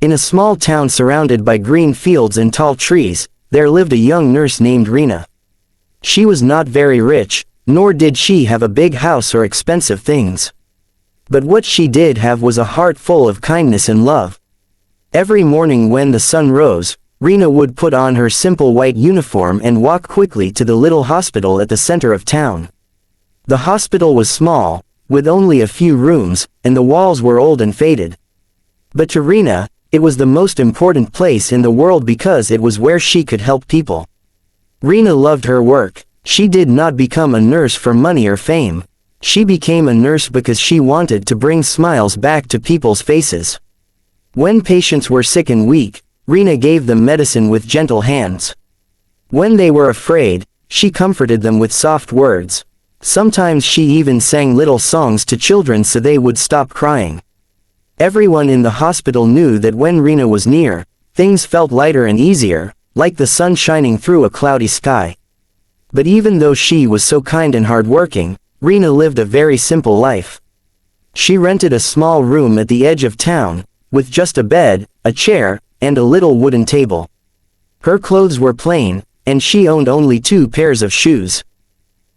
In a small town surrounded by green fields and tall trees, there lived a young nurse named Rena. She was not very rich, nor did she have a big house or expensive things. But what she did have was a heart full of kindness and love. Every morning when the sun rose, Rena would put on her simple white uniform and walk quickly to the little hospital at the center of town. The hospital was small, with only a few rooms, and the walls were old and faded. But to Rena, it was the most important place in the world because it was where she could help people. Rena loved her work. She did not become a nurse for money or fame. She became a nurse because she wanted to bring smiles back to people's faces. When patients were sick and weak, Rena gave them medicine with gentle hands. When they were afraid, she comforted them with soft words. Sometimes she even sang little songs to children so they would stop crying. Everyone in the hospital knew that when Rena was near, things felt lighter and easier, like the sun shining through a cloudy sky. But even though she was so kind and hardworking, Rena lived a very simple life. She rented a small room at the edge of town, with just a bed, a chair, and a little wooden table. Her clothes were plain, and she owned only 2 pairs of shoes.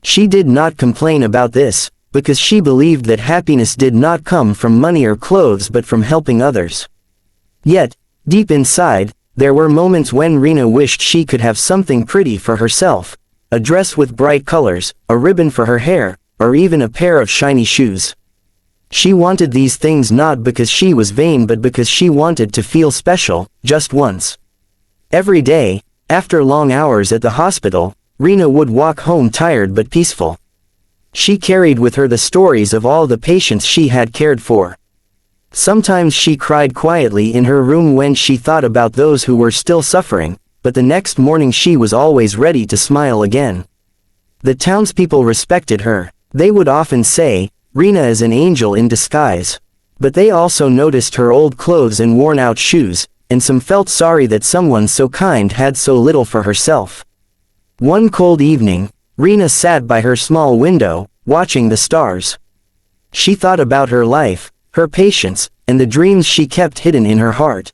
She did not complain about this, because she believed that happiness did not come from money or clothes but from helping others. Yet, deep inside, there were moments when Rena wished she could have something pretty for herself, a dress with bright colors, a ribbon for her hair, or even a pair of shiny shoes. She wanted these things not because she was vain but because she wanted to feel special, just once. Every day, after long hours at the hospital, Rena would walk home tired but peaceful. She carried with her the stories of all the patients she had cared for. Sometimes she cried quietly in her room when she thought about those who were still suffering, but the next morning she was always ready to smile again. The townspeople respected her. They would often say, "Rena is an angel in disguise." But they also noticed her old clothes and worn-out shoes, and some felt sorry that someone so kind had so little for herself. One cold evening, Rena sat by her small window, watching the stars. She thought about her life, her patience, and the dreams she kept hidden in her heart.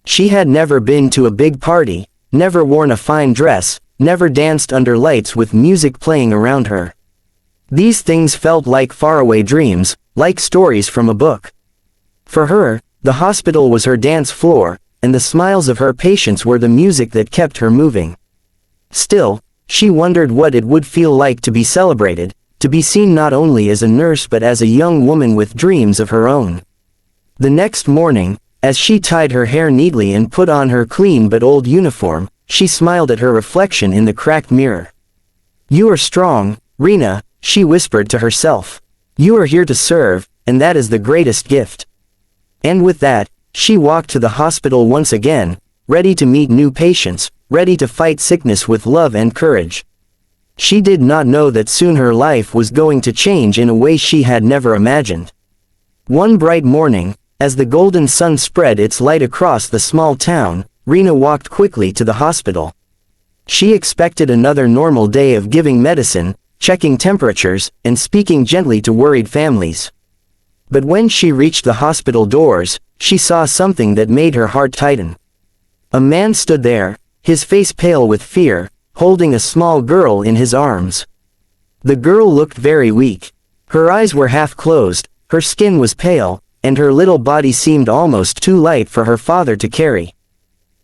She had never been to a big party, never worn a fine dress, never danced under lights with music playing around her. These things felt like faraway dreams, like stories from a book. For her, the hospital was her dance floor, and the smiles of her patients were the music that kept her moving. Still, she wondered what it would feel like to be celebrated, to be seen not only as a nurse but as a young woman with dreams of her own. The next morning, as she tied her hair neatly and put on her clean but old uniform, she smiled at her reflection in the cracked mirror. "You are strong, Rena," she whispered to herself. "You are here to serve, and that is the greatest gift." And with that, she walked to the hospital once again, ready to meet new patients, ready to fight sickness with love and courage. She did not know that soon her life was going to change in a way she had never imagined. One bright morning, as the golden sun spread its light across the small town, Rena walked quickly to the hospital. She expected another normal day of giving medicine, checking temperatures, and speaking gently to worried families. But when she reached the hospital doors, she saw something that made her heart tighten. A man stood there, his face pale with fear, holding a small girl in his arms. The girl looked very weak. Her eyes were half closed, her skin was pale, and her little body seemed almost too light for her father to carry.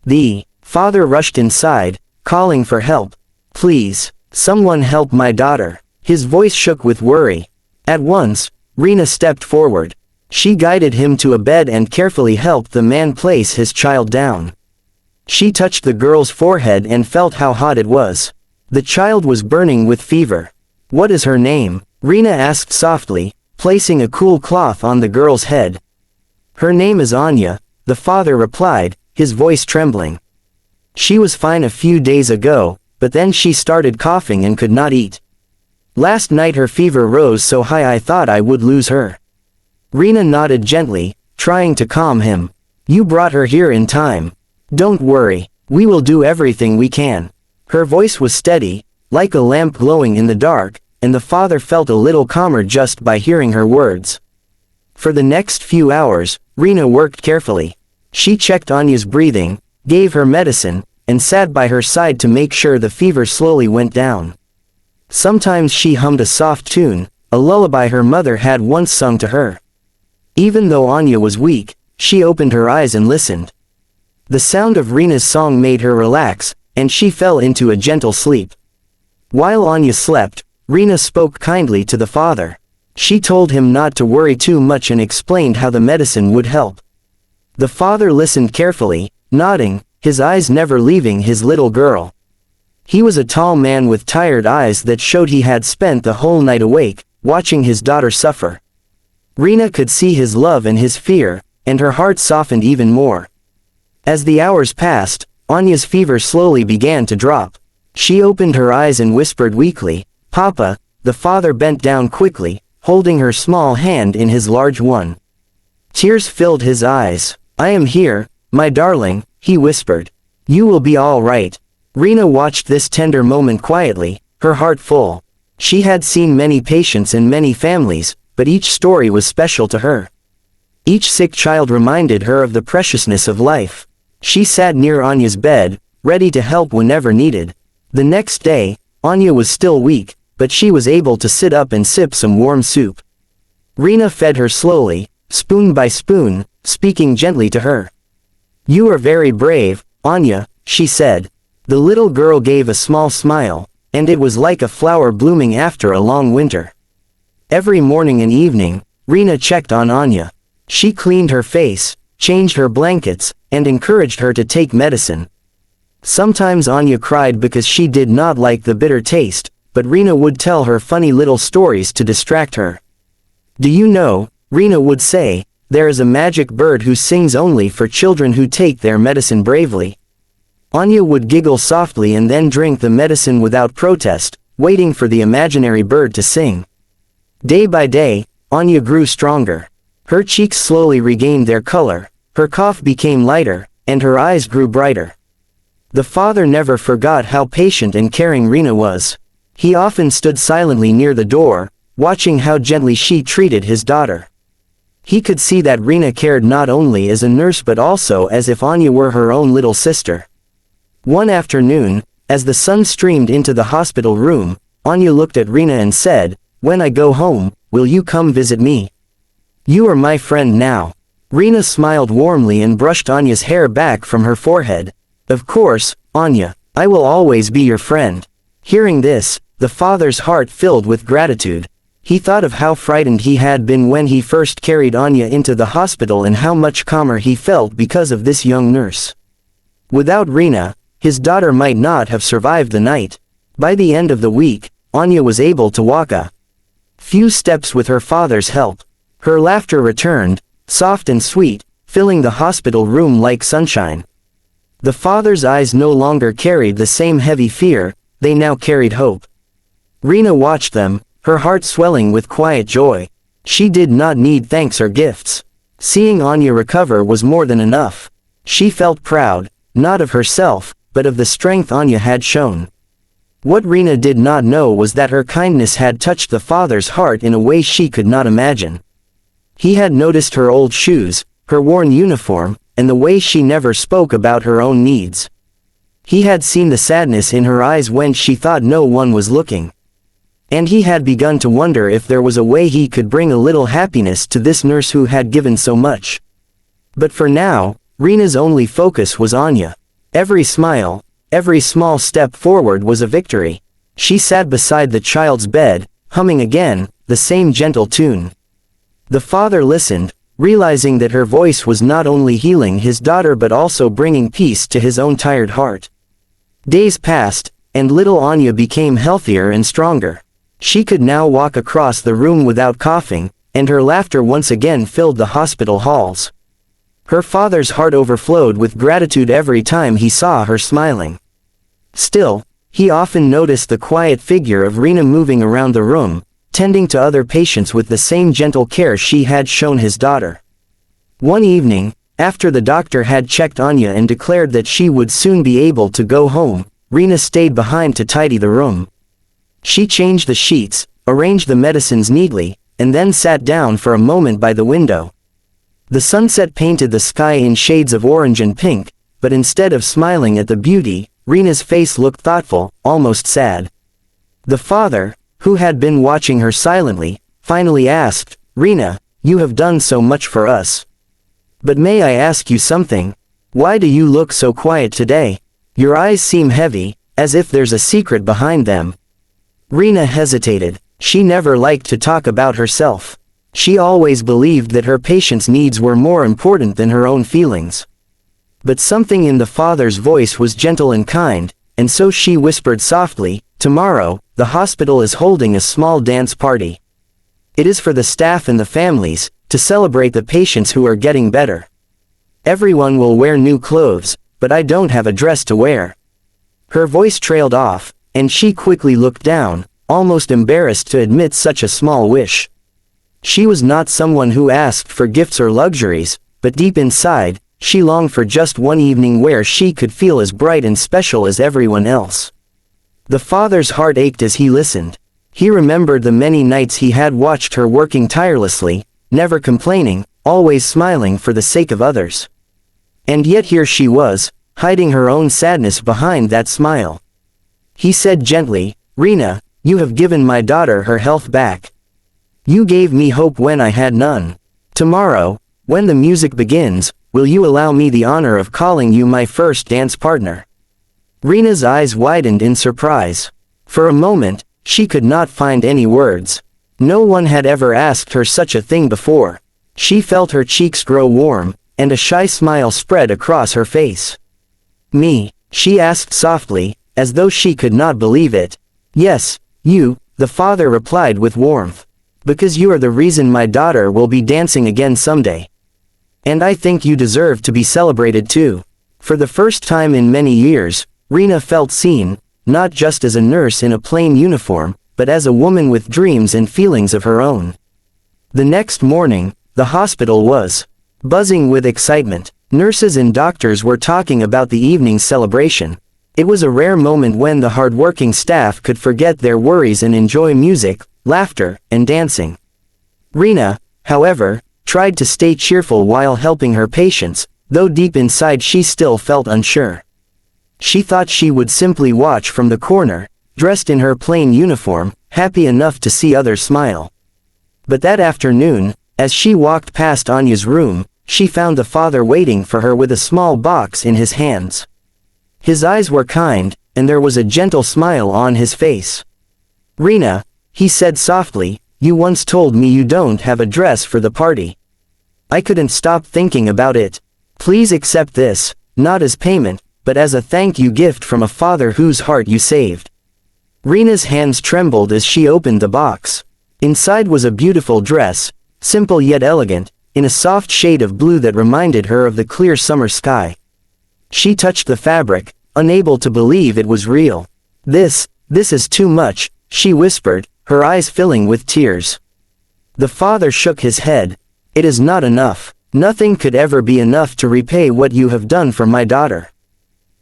The father rushed inside, calling for help. "Please, someone help my daughter." His voice shook with worry. At once, Rena stepped forward. She guided him to a bed and carefully helped the man place his child down. She touched the girl's forehead and felt how hot it was. The child was burning with fever. "What is her name?" Rena asked softly, placing a cool cloth on the girl's head. "Her name is Anya," the father replied, his voice trembling. "She was fine a few days ago, but then she started coughing and could not eat. Last night her fever rose so high I thought I would lose her." Rena nodded gently, trying to calm him. "You brought her here in time. Don't worry, we will do everything we can." Her voice was steady, like a lamp glowing in the dark, and the father felt a little calmer just by hearing her words. For the next few hours, Rena worked carefully. She checked Anya's breathing, gave her medicine, and sat by her side to make sure the fever slowly went down. Sometimes she hummed a soft tune, a lullaby her mother had once sung to her. Even though Anya was weak, she opened her eyes and listened. The sound of Rina's song made her relax, and she fell into a gentle sleep. While Anya slept, Rina spoke kindly to the father. She told him not to worry too much and explained how the medicine would help. The father listened carefully, nodding, his eyes never leaving his little girl. He was a tall man with tired eyes that showed he had spent the whole night awake, watching his daughter suffer. Rina could see his love and his fear, and her heart softened even more. As the hours passed, Anya's fever slowly began to drop. She opened her eyes and whispered weakly, "Papa." The father bent down quickly, holding her small hand in his large one. Tears filled his eyes. "I am here, my darling," he whispered. "You will be all right." Rina watched this tender moment quietly, her heart full. She had seen many patients in many families, but each story was special to her. Each sick child reminded her of the preciousness of life. She sat near Anya's bed, ready to help whenever needed. The next day, Anya was still weak, but she was able to sit up and sip some warm soup. Rina fed her slowly, spoon by spoon, speaking gently to her. "You are very brave, Anya," she said. The little girl gave a small smile, and it was like a flower blooming after a long winter. Every morning and evening, Rina checked on Anya. She cleaned her face, changed her blankets, and encouraged her to take medicine. Sometimes Anya cried because she did not like the bitter taste, but Rina would tell her funny little stories to distract her. "Do you know," Rina would say, "there is a magic bird who sings only for children who take their medicine bravely." Anya would giggle softly and then drink the medicine without protest, waiting for the imaginary bird to sing. Day by day, Anya grew stronger. Her cheeks slowly regained their color, her cough became lighter, and her eyes grew brighter. The father never forgot how patient and caring Rina was. He often stood silently near the door, watching how gently she treated his daughter. He could see that Rina cared not only as a nurse but also as if Anya were her own little sister. One afternoon, as the sun streamed into the hospital room, Anya looked at Rina and said, "When I go home, will you come visit me? You are my friend now." Rina smiled warmly and brushed Anya's hair back from her forehead. "Of course, Anya, I will always be your friend." Hearing this, the father's heart filled with gratitude. He thought of how frightened he had been when he first carried Anya into the hospital and how much calmer he felt because of this young nurse. Without Rina, his daughter might not have survived the night. By the end of the week, Anya was able to walk a few steps with her father's help. Her laughter returned, soft and sweet, filling the hospital room like sunshine. The father's eyes no longer carried the same heavy fear, they now carried hope. Rina watched them, her heart swelling with quiet joy. She did not need thanks or gifts. Seeing Anya recover was more than enough. She felt proud, not of herself, but of the strength Anya had shown. What Rina did not know was that her kindness had touched the father's heart in a way she could not imagine. He had noticed her old shoes, her worn uniform, and the way she never spoke about her own needs. He had seen the sadness in her eyes when she thought no one was looking. And he had begun to wonder if there was a way he could bring a little happiness to this nurse who had given so much. But for now, Rina's only focus was Anya. Every smile, every small step forward was a victory. She sat beside the child's bed, humming again, the same gentle tune. The father listened, realizing that her voice was not only healing his daughter but also bringing peace to his own tired heart. Days passed, and little Anya became healthier and stronger. She could now walk across the room without coughing, and her laughter once again filled the hospital halls. Her father's heart overflowed with gratitude every time he saw her smiling. Still, he often noticed the quiet figure of Rina moving around the room, tending to other patients with the same gentle care she had shown his daughter. One evening, after the doctor had checked Anya and declared that she would soon be able to go home, Rina stayed behind to tidy the room. She changed the sheets, arranged the medicines neatly, and then sat down for a moment by the window. The sunset painted the sky in shades of orange and pink, but instead of smiling at the beauty, Rena's face looked thoughtful, almost sad. The father, who had been watching her silently, finally asked, "Rena, you have done so much for us. But may I ask you something? Why do you look so quiet today? Your eyes seem heavy, as if there's a secret behind them." Rena hesitated. She never liked to talk about herself. She always believed that her patient's needs were more important than her own feelings. But something in the father's voice was gentle and kind, and so she whispered softly, "Tomorrow, the hospital is holding a small dance party. It is for the staff and the families, to celebrate the patients who are getting better. Everyone will wear new clothes, but I don't have a dress to wear." Her voice trailed off, and she quickly looked down, almost embarrassed to admit such a small wish. She was not someone who asked for gifts or luxuries, but deep inside, she longed for just one evening where she could feel as bright and special as everyone else. The father's heart ached as he listened. He remembered the many nights he had watched her working tirelessly, never complaining, always smiling for the sake of others. And yet here she was, hiding her own sadness behind that smile. He said gently, "Rena, you have given my daughter her health back. You gave me hope when I had none. Tomorrow, when the music begins, will you allow me the honor of calling you my first dance partner?" Rena's eyes widened in surprise. For a moment, she could not find any words. No one had ever asked her such a thing before. She felt her cheeks grow warm, and a shy smile spread across her face. "Me?" she asked softly, as though she could not believe it. "Yes, you," the father replied with warmth. "Because you are the reason my daughter will be dancing again someday. And I think you deserve to be celebrated too." For the first time in many years, Rena felt seen, not just as a nurse in a plain uniform, but as a woman with dreams and feelings of her own. The next morning, the hospital was buzzing with excitement. Nurses and doctors were talking about the evening's celebration. It was a rare moment when the hardworking staff could forget their worries and enjoy music, laughter, and dancing. Rena, however, tried to stay cheerful while helping her patients, though deep inside she still felt unsure. She thought she would simply watch from the corner, dressed in her plain uniform, happy enough to see others smile. But that afternoon, as she walked past Anya's room, she found the father waiting for her with a small box in his hands. His eyes were kind, and there was a gentle smile on his face. "Rena," he said softly, "you once told me you don't have a dress for the party. I couldn't stop thinking about it. Please accept this, not as payment, but as a thank you gift from a father whose heart you saved." Rena's hands trembled as she opened the box. Inside was a beautiful dress, simple yet elegant, in a soft shade of blue that reminded her of the clear summer sky. She touched the fabric, unable to believe it was real. This is too much," she whispered, her eyes filling with tears. The father shook his head. "It is not enough. Nothing could ever be enough to repay what you have done for my daughter.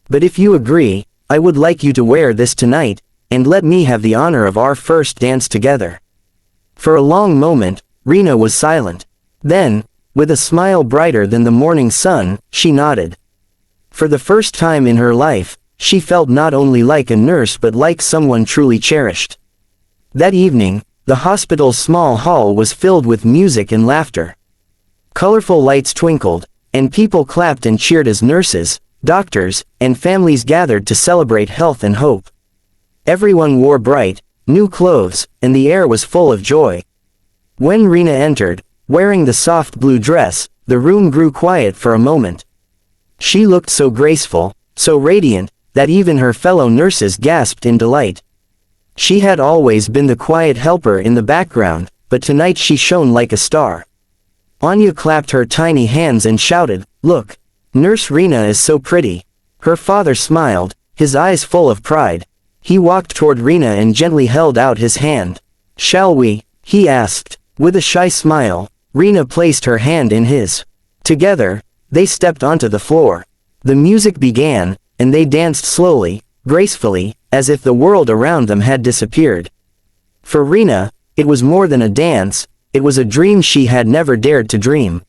But if you agree, I would like you to wear this tonight, and let me have the honor of our first dance together." For a long moment, Rena was silent. Then, with a smile brighter than the morning sun, she nodded. For the first time in her life, she felt not only like a nurse but like someone truly cherished. That evening, the hospital's small hall was filled with music and laughter. Colorful lights twinkled, and people clapped and cheered as nurses, doctors, and families gathered to celebrate health and hope. Everyone wore bright, new clothes, and the air was full of joy. When Rena entered, wearing the soft blue dress, the room grew quiet for a moment. She looked so graceful, so radiant, that even her fellow nurses gasped in delight. She had always been the quiet helper in the background, but tonight she shone like a star. Anya clapped her tiny hands and shouted, "Look! Nurse Rena is so pretty." Her father smiled, his eyes full of pride. He walked toward Rena and gently held out his hand. "Shall we?" he asked. With a shy smile, Rena placed her hand in his. Together, they stepped onto the floor. The music began, and they danced slowly, gracefully, as if the world around them had disappeared. For Rena, it was more than a dance, it was a dream she had never dared to dream.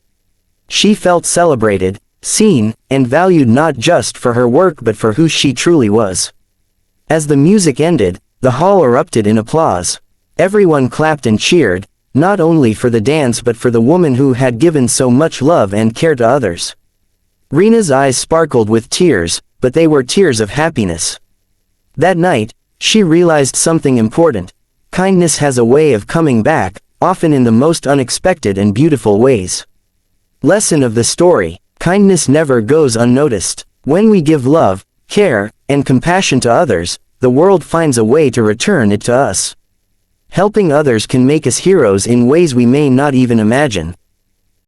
She felt celebrated, seen, and valued not just for her work but for who she truly was. As the music ended, the hall erupted in applause. Everyone clapped and cheered, not only for the dance but for the woman who had given so much love and care to others. Rena's eyes sparkled with tears, but they were tears of happiness. That night, she realized something important. Kindness has a way of coming back, often in the most unexpected and beautiful ways. Lesson of the story: kindness never goes unnoticed. When we give love, care, and compassion to others, the world finds a way to return it to us. Helping others can make us heroes in ways we may not even imagine.